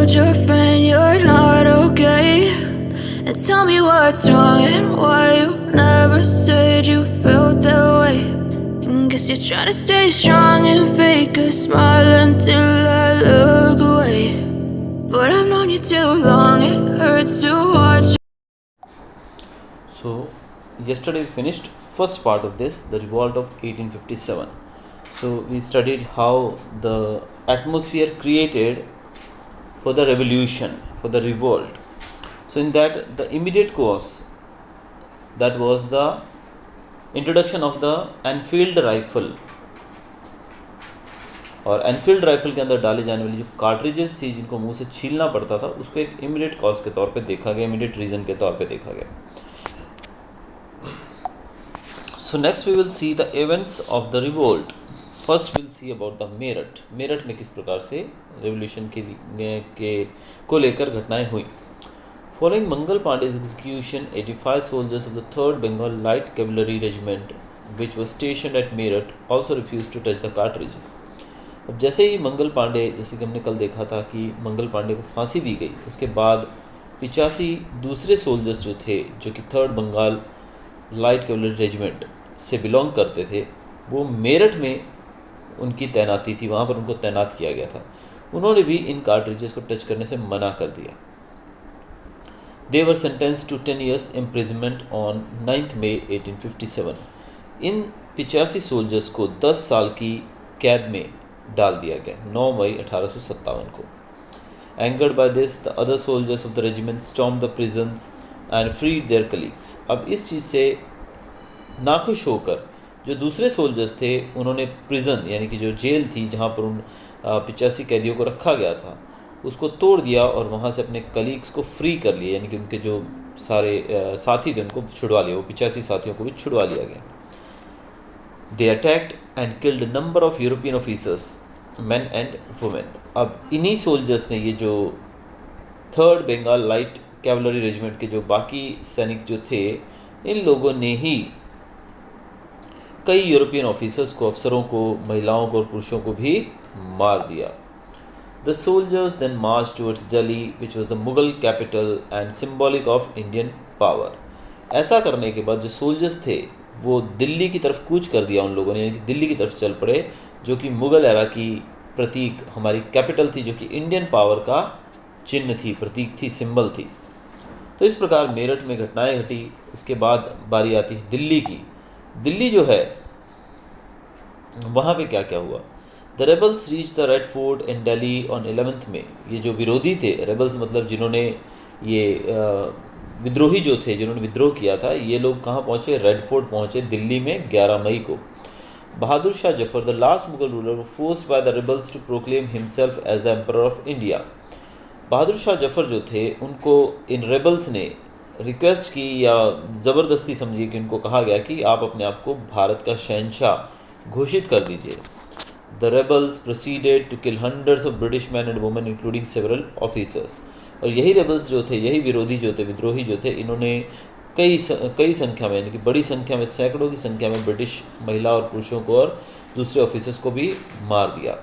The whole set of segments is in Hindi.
told your friend you're not okay, and tell me what's wrong and why you never said you felt that way. And guess you're trying to stay strong and fake a smile until I look away. But I've known you too long, it hurts to watch. So yesterday we finished first part of this, the revolt of 1857. So we studied how the atmosphere created for the revolution, for the revolt. So in that, the immediate cause, that was the introduction of the Enfield rifle, और एनफील्ड राइफल के अंदर डाली जाने वाली जो कार्ट्रिजेस थी जिनको मुंह से छीलना पड़ता था, उसको एक इमीडिएट कॉज के तौर पे देखा गया, इमीडिएट रीजन के तौर पे देखा गया. So next we will see the events of the revolt. First we'll see about the Meerut. Meerut में किस प्रकार से रेवोल्यूशन को लेकर घटनाएं हुई. Following Mangal पांडे's execution, 85 soldiers of the 3rd Bengal Light Cavalry Regiment, which was stationed at Meerut, also refused to touch the cartridges. अब जैसे ही मंगल पांडे, जैसे कि हमने कल देखा था कि मंगल पांडे को फांसी दी गई, उसके बाद 85 दूसरे सोल्जर्स जो थे, जो कि 3rd Bengal light cavalry regiment से बिलोंग करते थे, वो मेरठ में उनकी तैनाती थी, वहाँ पर उनको तैनात किया गया था. उन्होंने भी इन कार्ट्रिजेस को टच करने से मना कर दिया. They were sentenced to 10 years imprisonment on 9th May 1857. In 85 soldiers को 10 साल की कैद में डाल दिया गया 9 मई 1857 को. Angered by this, the other soldiers of the regiment stormed the prisons and freed their colleagues. अब इस चीज़ से नाखुश होकर जो दूसरे सोल्जर्स थे, उन्होंने प्रिजन यानी कि जो जेल थी जहाँ पर उन 85 कैदियों को रखा गया था, उसको तोड़ दिया और वहाँ से अपने कलीग्स को फ्री कर लिया, यानी कि उनके जो सारे साथी थे उनको छुड़वा लिया, वो 85 साथियों को भी छुड़वा लिया गया. They attacked and killed a number of European officers, men and women. अब इन्हीं सोल्जर्स ने, ये जो 3rd Bengal light cavalry regiment के जो बाकी सैनिक जो थे, इन लोगों ने ही कई यूरोपियन ऑफिसर्स को, अफसरों को, महिलाओं को और पुरुषों को भी मार दिया. The soldiers then marched towards Delhi, which was the Mughal capital and symbolic of Indian power. ऐसा करने के बाद जो सोल्जर्स थे वो दिल्ली की तरफ कूच कर दिया उन लोगों ने, यानी कि दिल्ली की तरफ चल पड़े, जो कि मुगल एरा की प्रतीक हमारी कैपिटल थी, जो कि इंडियन पावर का चिन्ह थी, प्रतीक थी, सिंबल थी. तो इस प्रकार मेरठ में घटनाएं घटी. इसके बाद बारी आती है दिल्ली की. दिल्ली जो है, वहाँ पे क्या क्या हुआ. The rebels reach the red fort in Delhi on 11th में. ये जो विरोधी थे, रेबल्स मतलब जिन्होंने ये विद्रोही जो थे, जिन्होंने विद्रोह किया था, ये लोग कहाँ पहुँचे, रेड फोर्ट पहुँचे दिल्ली में 11 मई को. Bahadur Shah Zafar, the last Mughal ruler, were forced by the rebels to proclaim himself as the emperor of India. Bahadur Shah Zafar जो थे, उनको इन रेबल्स ने रिक्वेस्ट की या ज़बरदस्ती समझी कि उनको कहा गया कि आप अपने आप को भारत का शहंशाह घोषित कर दीजिए. The rebels proceeded to kill hundreds of British men and women, including several officers. और यही रेबल्स जो थे, यही विरोधी जो थे, विद्रोही जो थे, इन्होंने कई संख्या में, यानी कि बड़ी संख्या में, सैकड़ों की संख्या में ब्रिटिश महिला और पुरुषों को और दूसरे ऑफिसर्स को भी मार दिया.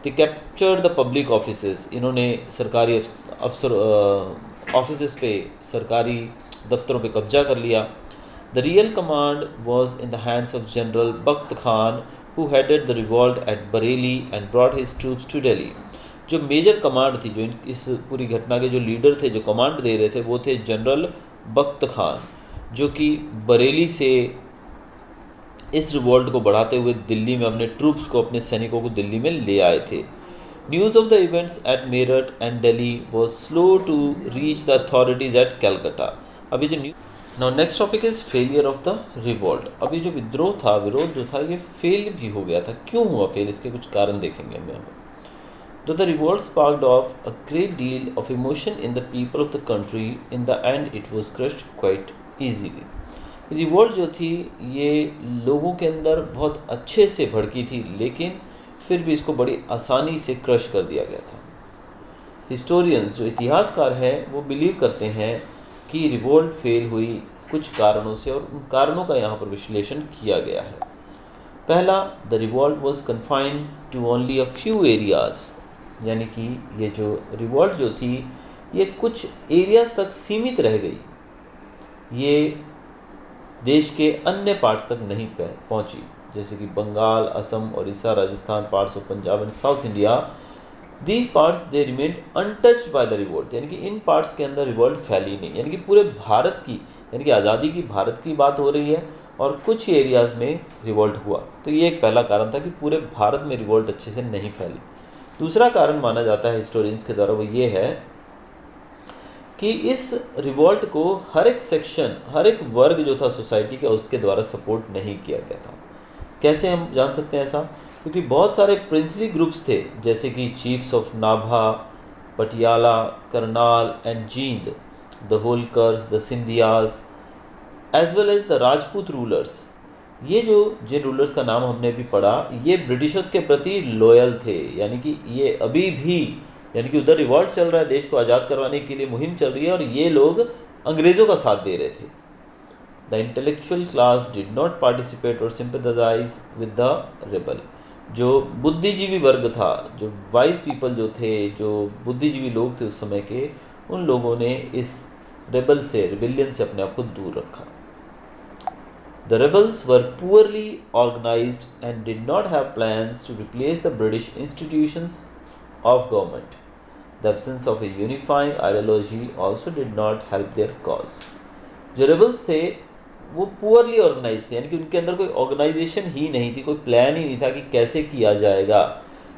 They captured the public offices. इन्होंने सरकारी अफसर ऑफिसेस पे, सरकारी दफ्तरों पे कब्जा कर लिया. The real command was in the hands of General Bakht Khan, who headed the revolt at Bareilly and brought his troops to Delhi. जो मेजर कमांड थी, जो इस पूरी घटना के जो लीडर थे, जो कमांड दे रहे थे, वो थे जनरल बख्त खान, जो कि बरेली से इस रिवॉल्ट को बढ़ाते हुए दिल्ली में अपने ट्रूप्स को, अपने सैनिकों को दिल्ली में ले आए थे. News of the events at Meerut and Delhi was slow to reach the authorities at Calcutta. अभी जो now next topic is failure of the revolt. अभी जो विद्रोह था, विरोध जो था, ये फेल भी हो गया था. क्यों हुआ फेल, इसके कुछ कारण देखेंगे हम यहाँ पे. Though the revolt sparked off a great deal of emotion in the people of the country, in the end it was crushed quite easily. Revolt जो थी, ये लोगों के अंदर बहुत अच्छे से भड़की थी, लेकिन फिर भी इसको बड़ी आसानी से क्रश कर दिया गया था. हिस्टोरियंस, जो इतिहासकार हैं, वो बिलीव करते हैं कि रिवोल्ट फेल हुई कुछ कारणों से, और उन कारणों का यहाँ पर विश्लेषण किया गया है. पहला, the revolt was confined to only a few areas. यानी कि ये जो रिवॉल्ट जो थी ये कुछ एरियाज तक सीमित रह गई, ये देश के अन्य पार्ट्स तक नहीं पहुंची, जैसे कि Bengal, Assam, Orissa, Rajasthan, parts of Punjab and south India. These parts they remained untouched by the revolt, यानी कि इन पार्ट्स के अंदर रिवोल्ट फैली नहीं, यानी कि पूरे भारत की, यानी कि आज़ादी की भारत की बात हो रही है और कुछ एरियाज में रिवोल्ट हुआ। तो ये एक पहला कारण था कि पूरे भारत में रिवोल्ट अच्छे से नहीं फैली। दूसरा कारण माना जाता है हिस्टोरियंस के द्वारा, वो ये है कि इस रिवोल्ट को हर एक सेक्शन, हर एक वर्ग जो था सोसाइटी का, उसके द्वारा सपोर्ट नहीं किया गया था। कैसे हम जान सकते हैं ऐसा? क्योंकि बहुत सारे प्रिंसली ग्रुप्स थे, जैसे कि chiefs of Nabha, Patiala, Karnal and Jind, the Holkars, the Scindias, as well as the Rajput rulers. ये जो जिन रूलर्स का नाम हमने अभी पढ़ा, ये ब्रिटिशर्स के प्रति लॉयल थे, यानी कि ये अभी भी, यानी कि उधर रिवॉल्ट चल रहा है, देश को आज़ाद करवाने के लिए मुहिम चल रही है और ये लोग अंग्रेज़ों का साथ दे रहे थे। The intellectual class did not participate और सिंपैथाइज विद द रेबल। जो बुद्धिजीवी वर्ग था, जो वाइज पीपल जो थे, जो बुद्धिजीवी लोग थे उस समय के, उन लोगों ने इस रेबल से, रिबेलियन से अपने आप को दूर रखा। The rebels were poorly organized and did not have plans to replace the British institutions of government. The absence of a unifying ideology also did not help their cause. जो rebels थे वो पुअरली ऑर्गेनाइज थे, यानी कि उनके अंदर कोई ऑर्गेनाइजेशन ही नहीं थी, कोई प्लान ही नहीं था कि कैसे किया जाएगा।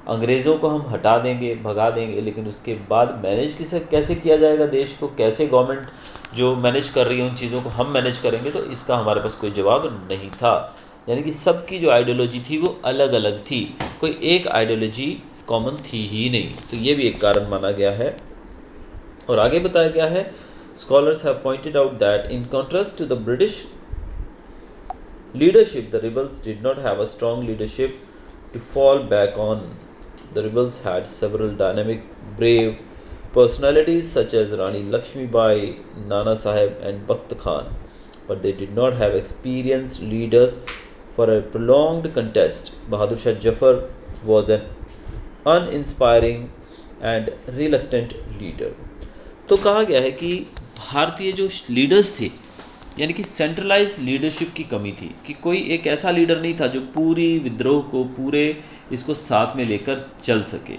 अंग्रेज़ों को हम हटा देंगे, भगा देंगे, लेकिन उसके बाद मैनेज कैसे किया जाएगा देश को, कैसे गवर्नमेंट जो मैनेज कर रही है उन चीज़ों को हम मैनेज करेंगे, तो इसका हमारे पास कोई जवाब नहीं था। यानी कि सबकी जो आइडियोलॉजी थी वो अलग अलग थी, कोई एक आइडियोलॉजी कॉमन थी ही नहीं। तो ये भी एक कारण माना गया है। और आगे बताया गया है, scholars have pointed out that in contrast to the British leadership, the rebels did not have a strong leadership to fall back on. The rebels had several dynamic, brave personalities such as Rani Lakshmi Bai, Nana Sahib and Bakht Khan, but they did not have experienced leaders for a prolonged contest. Bahadur Shah Zafar was an uninspiring and reluctant leader. तो कहा गया है कि भारतीय जो लीडर्स थे, यानी कि सेंट्रलाइज लीडरशिप की कमी थी, कि कोई एक ऐसा लीडर नहीं था जो पूरी विद्रोह को, पूरे इसको साथ में लेकर चल सके।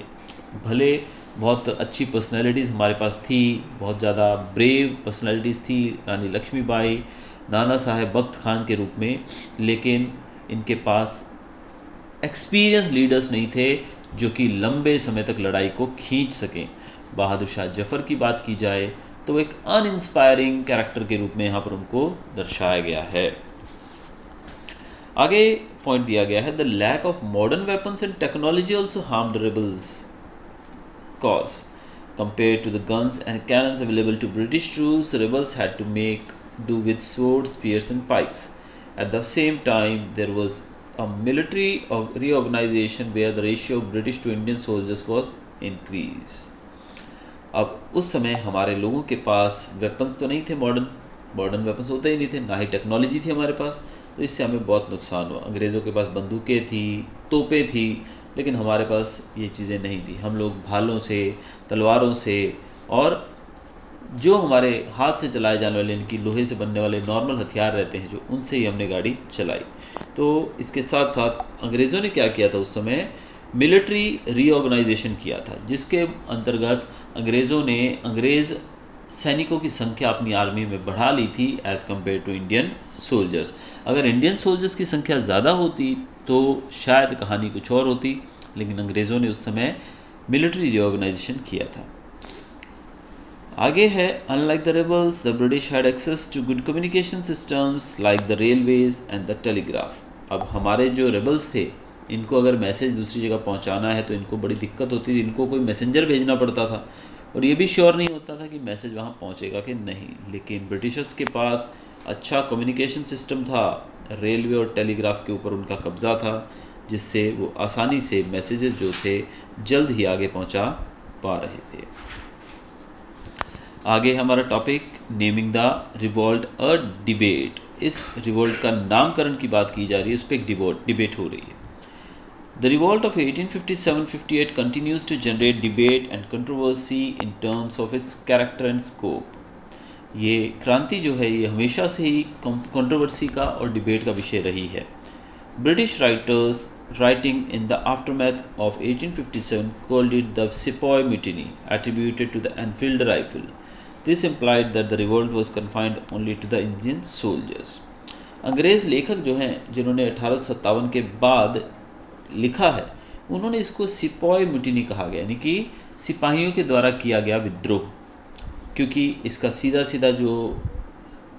भले बहुत अच्छी पर्सनालिटीज़ हमारे पास थी, बहुत ज़्यादा ब्रेव पर्सनालिटीज़ थी, रानी लक्ष्मीबाई, नाना साहेब, बख्त खान के रूप में, लेकिन इनके पास एक्सपीरियंस लीडर्स नहीं थे जो कि लंबे समय तक लड़ाई को खींच सकें। बहादुर शाह जफर की बात की जाए तो एक अनइंस्पायरिंग कैरेक्टर के रूप में यहाँ पर उनको दर्शाया गया है। आगे पॉइंट दिया गया है, the lack of modern weapons and technology also harmed rebels cause. Compared to the guns and cannons available to British troops, rebels had to make do with swords, spears and pikes. At the same time, there was a military reorganization where the ratio of British to Indian soldiers was increased. अब उस समय हमारे लोगों के पास वेपन्स तो नहीं थे, मॉडर्न वेपन्स होते ही नहीं थे, ना ही टेक्नोलॉजी थी हमारे पास, तो इससे हमें बहुत नुकसान हुआ। अंग्रेज़ों के पास बंदूकें थी, तोपें थी, लेकिन हमारे पास ये चीज़ें नहीं थी। हम लोग भालों से, तलवारों से और जो हमारे हाथ से चलाए जाने वाले, इनकी लोहे से बनने वाले नॉर्मल हथियार रहते हैं जो, उनसे ही हमने गाड़ी चलाई। तो इसके साथ साथ अंग्रेज़ों ने क्या किया था उस समय, मिलिट्री रीऑर्गेनाइजेशन किया था, जिसके अंतर्गत अंग्रेज़ों ने अंग्रेज़ सैनिकों की संख्या अपनी आर्मी में बढ़ा ली थी as compare to Indian soldiers. अगर इंडियन सोल्जर्स की संख्या ज़्यादा होती तो शायद कहानी कुछ और होती, लेकिन अंग्रेज़ों ने उस समय मिलिट्री रीऑर्गेनाइजेशन किया था। आगे है, unlike the rebels the British had access to good communication systems like the railways and the telegraph. अब हमारे जो रेबल्स थे, इनको अगर मैसेज दूसरी जगह पहुंचाना है तो इनको बड़ी दिक्कत होती थी, इनको कोई मैसेंजर भेजना पड़ता था और ये भी श्योर नहीं होता था कि मैसेज वहाँ पहुँचेगा कि नहीं। लेकिन ब्रिटिशर्स के पास अच्छा कम्युनिकेशन सिस्टम था, रेलवे और टेलीग्राफ के ऊपर उनका कब्ज़ा था, जिससे वो आसानी से मैसेजेस जो थे जल्द ही आगे पहुँचा पा रहे थे। आगे हमारा topic, naming the revolt a debate. इस रिवोल्ट का नामकरण की बात की जा रही है, उस पर एक डिबेट हो रही है। The revolt of 1857-58 continues to generate debate and controversy in terms of its character and scope. ये क्रांति जो है ये हमेशा से ही कंट्रोवर्सी का और डिबेट का विषय रही है. British writers writing in the aftermath of 1857 called it the Sepoy Mutiny, attributed to the Enfield rifle. This implied that the revolt was confined only to the Indian soldiers. अंग्रेज लेखक जो हैं जिन्होंने 1857 के बाद लिखा है उन्होंने इसको सिपॉय म्यूटिनी कहा गया, यानी कि सिपाहियों के द्वारा किया गया विद्रोह, क्योंकि इसका सीधा सीधा जो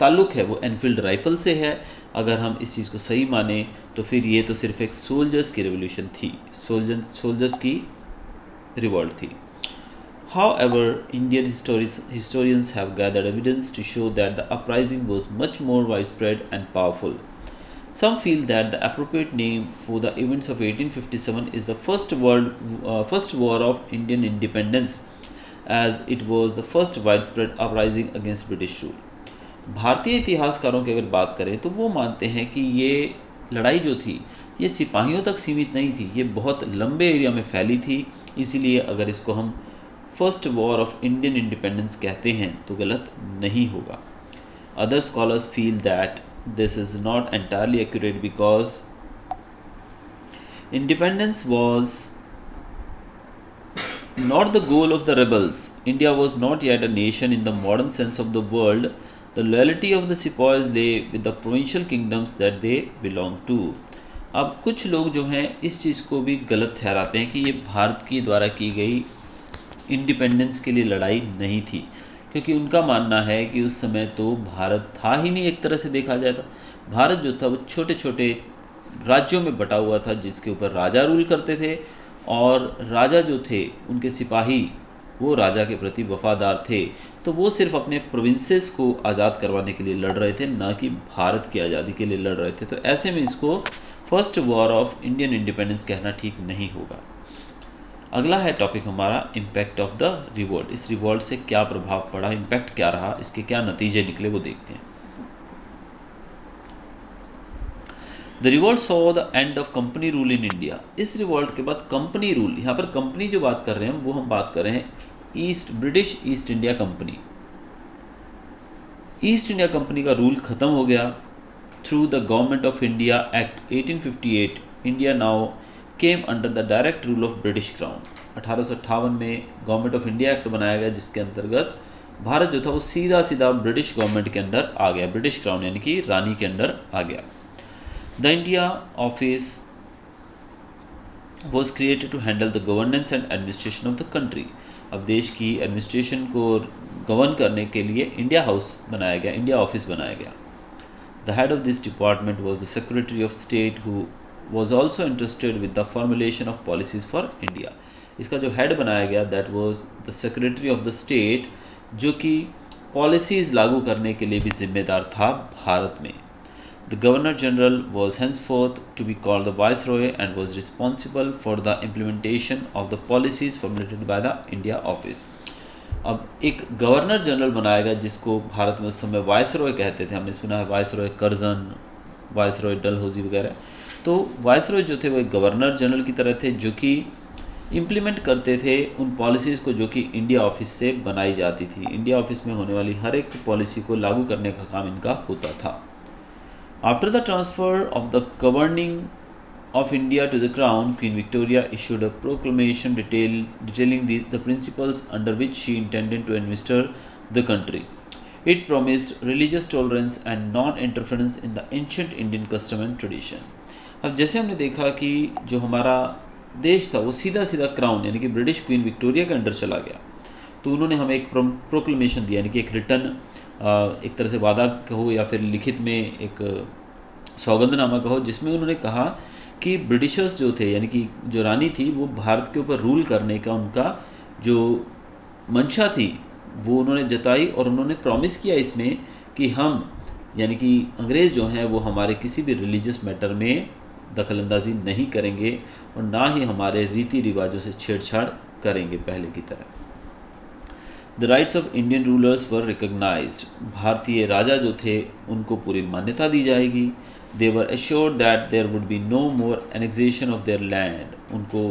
ताल्लुक है वो एनफील्ड राइफल से है. अगर हम इस चीज़ को सही माने तो फिर ये तो सिर्फ एक सोल्जर्स की रेवोल्यूशन थी, सोल्जर्स की रिवॉल्ट थी. However, Indian historians have gathered evidence to show that the uprising was much more widespread and powerful. Some feel that the appropriate name for the events of 1857 is the First War of Indian Independence, as it was the first widespread uprising against British rule. भारतीय इतिहासकारों की अगर बात करें तो वो मानते हैं कि ये लड़ाई जो थी ये सिपाहियों तक सीमित नहीं थी, ये बहुत लंबे एरिया में फैली थी. इसीलिए अगर इसको हम first war of Indian independence कहते हैं तो गलत नहीं होगा. Other scholars feel that this is not entirely accurate because independence was not the goal of the rebels. India was not yet a nation in the modern sense of the word. The loyalty of the sepoys lay with the provincial kingdoms that they belonged to. अब कुछ लोग जो हैं इस चीज़ को भी गलत ठहराते हैं कि ये भारत की द्वारा की गई इंडिपेंडेंस के लिए लड़ाई नहीं थी, क्योंकि उनका मानना है कि उस समय तो भारत था ही नहीं. एक तरह से देखा जाए तो भारत जो था वो छोटे छोटे राज्यों में बटा हुआ था जिसके ऊपर राजा रूल करते थे, और राजा जो थे उनके सिपाही वो राजा के प्रति वफादार थे. तो वो सिर्फ अपने प्रोविंसेस को आज़ाद करवाने के लिए लड़ रहे थे, ना कि भारत की आज़ादी के लिए लड़ रहे थे. तो ऐसे में इसको first war of Indian independence कहना ठीक नहीं होगा. अगला है टॉपिक हमारा इम्पैक्ट ऑफ द रिवॉल्ट. इस रिवॉल्ट से क्या प्रभाव पड़ा, इम्पैक्ट क्या रहा, इसके क्या नतीजे निकले वो देखते हैं. The revolt saw the end of company rule in India. इस रिवॉल्ट के बाद कंपनी रूल, यहाँ पर कंपनी जो बात कर रहे हैं वो हम बात कर रहे हैं British east India company. East India company का रूल खत्म हो गया. Through the government of India act 1858 India now came under the direct rule of British crown. 1858 में गवर्नमेंट ऑफ इंडिया एक्ट बनाया गया जिसके अंतर्गत भारत जो था वो सीधा सीधा ब्रिटिश गवर्नमेंट के अंडर आ गया, ब्रिटिश क्राउन यानी कि रानी के अंडर आ गया. The India office was created to handle the governance and administration of the country. अब देश की एडमिनिस्ट्रेशन को गवर्न करने के लिए इंडिया हाउस बनाया गया, इंडिया ऑफिस बनाया गया. The head of this department was the secretary of state who was also interested with the formulation of policies for India. इसका जो हेड बनाया गया that was the secretary of the state, जो कि पॉलिसीज़ लागू करने के लिए भी जिम्मेदार था भारत में. The Governor General was henceforth to be called the Viceroy and was responsible for the implementation of the policies formulated by the India Office. अब एक गवर्नर जनरल बनाया गया जिसको भारत में उस समय वायसरॉय कहते थे. हमने सुना है वायसरॉय कर्जन, वायसरॉय डलहौजी वगैरह. तो वायसरॉय जो थे वो एक गवर्नर जनरल की तरह थे जो कि इम्प्लीमेंट करते थे उन पॉलिसीज़ को जो कि इंडिया ऑफिस से बनाई जाती थी. इंडिया ऑफिस में होने वाली हर एक पॉलिसी को लागू करने का काम इनका होता था. After the transfer of the governing of India to the Crown, Queen Victoria issued a proclamation detailing the principles under which she intended to administer the country. It promised religious tolerance and non-interference in the ancient Indian custom and tradition. अब जैसे हमने देखा कि जो हमारा देश था वो सीधा सीधा क्राउन यानी कि ब्रिटिश क्वीन विक्टोरिया के अंडर चला गया, तो उन्होंने हमें एक प्रोक्लेमेशन दिया, यानी कि एक रिटर्न, एक तरह से वादा कहो या फिर लिखित में एक सौगंधनामा कहो, जिसमें उन्होंने कहा कि ब्रिटिशर्स जो थे यानी कि जो रानी थी वो भारत के ऊपर रूल करने का उनका जो मंशा थी वो उन्होंने जताई, और उन्होंने प्रॉमिस किया इसमें कि हम यानी कि अंग्रेज़ जो हैं वो हमारे किसी भी रिलीजियस मैटर में दखलंदाजी नहीं करेंगे और ना ही हमारे रीति रिवाजों से छेड़छाड़ करेंगे पहले की तरह. The rights of Indian rulers were recognised, भारतीय राजा जो थे उनको पूरी मान्यता दी जाएगी। They were assured that there would be no more annexation of their land, उनको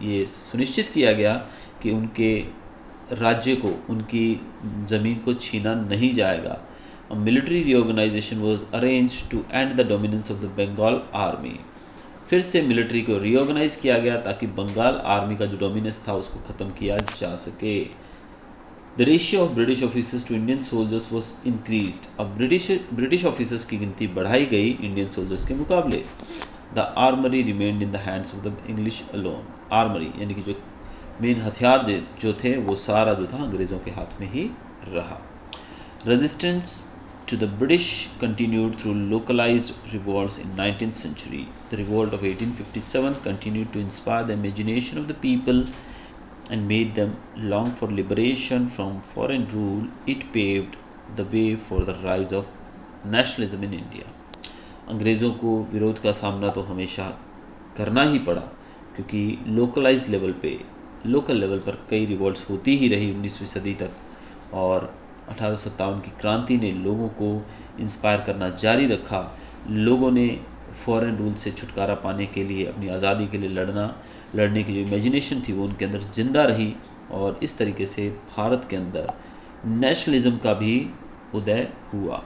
ये सुनिश्चित किया गया कि उनके राज्य को, उनकी ज़मीन को छीना नहीं जाएगा। A military reorganization was arranged to end the dominance of the Bengal army. फिर से मिलिट्री को रीऑर्गेनाइज किया गया ताकि बंगाल आर्मी का जो डोमिनेंस था उसको ख़त्म किया जा सके। The ratio of British officers to Indian soldiers was increased, अब ब्रिटिश ऑफिसर्स की गिनती बढ़ाई गई इंडियन सोल्जर्स के मुकाबले। The armoury remained in the hands of the English alone, armoury यानी कि जो मेन हथियार जो थे वो सारा जो था अंग्रेज़ों के हाथ में ही रहा। Resistance to the British continued through localized revolts in 19th century. The revolt of 1857 continued to inspire the imagination of the people and made them long for liberation from foreign rule. It paved the way for the rise of nationalism in India. अंग्रेज़ों को विरोध का सामना तो हमेशा करना ही पड़ा, क्योंकि लोकल लेवल पर कई रिवॉल्ट्स होती ही रही 19वीं सदी तक, और 1857 की क्रांति ने लोगों को इंस्पायर करना जारी रखा। लोगों ने फॉरेन रूल से छुटकारा पाने के लिए, अपनी आज़ादी के लिए लड़ने की जो इमेजिनेशन थी वो उनके अंदर जिंदा रही, और इस तरीके से भारत के अंदर नेशनलिज्म का भी उदय हुआ।